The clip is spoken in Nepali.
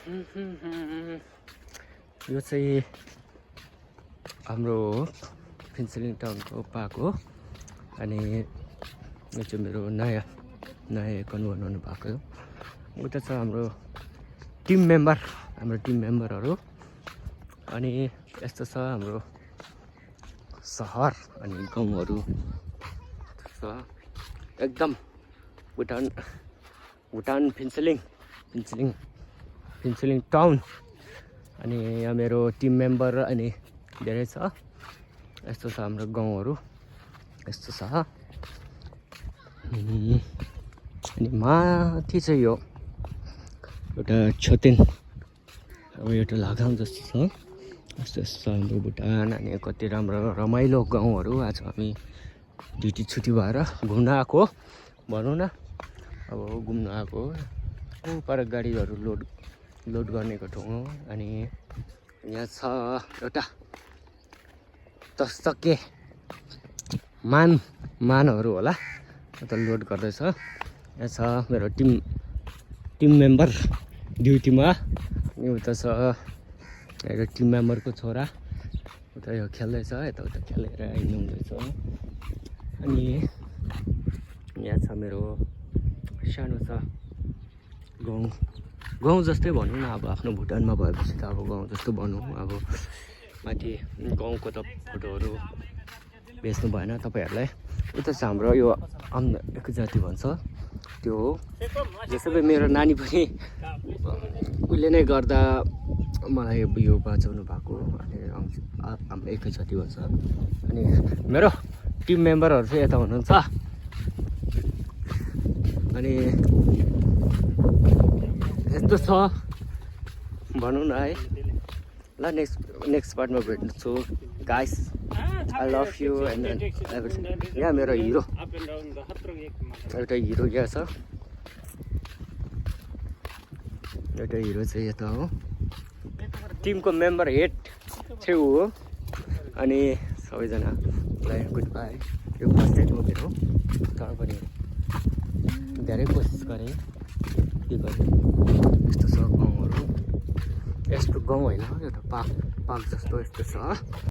यो चाहिँ हाम्रो फिन्सिलिङ टाउनको पार्क हो अनि यो चाहिँ मेरो नयाँ एकाउन्ट बनाउनु भएको हो। उता छ हाम्रो टिम मेम्बरहरू अनि यस्तो छ हाम्रो सहर अनि गाउँहरू छ एकदम भुटान फिन्सिलिङ टाउन अनि यहाँ मेरो टिम मेम्बर अनि धेरै छ। यस्तो छ हाम्रो गाउँहरू यस्तो छ अनि माथि चाहिँ यो एउटा छोतेन अब एउटा लगाम जस्तो छ यस्तो छ हाम्रो भुटान अनि कति राम्रो रमाइलो गाउँहरू। आज हामी ड्युटी छुट्टी भएर घुम्न आएको भनौँ न अब घुम्न आएको पर गाडीहरू लोड गर्नेको ठाउँ हो अनि यहाँ छ एउटा 10 चक्के मानहरू होला त लोड गर्दैछ। यहाँ छ मेरो टिम मेम्बर ड्युटीमा अनि उता छ मेरो टिम मेम्बरको छोरा उता यो खेल्दैछ यताउता खेलेर हिँड्नुहुँदैछ अनि यहाँ छ मेरो सानो छ गाउँ जस्तै भनौँ न अब आफ्नो भुटानमा भएपछि त अब गाउँ जस्तो भनौँ। अब माथि गाउँको त फोटोहरू बेच्नु भएन तपाईँहरूलाई। उता चाहिँ हाम्रो यो एक जाति भन्छ त्यो हो जसरी मेरो नानी पनि उसले नै गर्दा मलाई यो बचाउनु भएको अनि हाम्रो एकै जाति भन्छ अनि मेरो टिम मेम्बरहरू चाहिँ यता हुनुहुन्छ अनि यस्तो छ भनौँ न है। ल नेक्स्ट पार्टमा भेट्छु guys I love you and everything. यहाँ मेरो हिरो एउटा हिरो यहाँ छ एउटा हिरो चाहिँ यता हो टिमको मेम्बर हेड चाहिँ ऊ हो अनि सबैजनालाई गुड बाई। यो फर्स्ट टाइम हो मेरो तर पनि धेरै कोसिस गरेँ के गरेँ। यस्तो छ गाउँहरू यस्तो गाउँ होइन एउटा पार्क जस्तो यस्तो छ।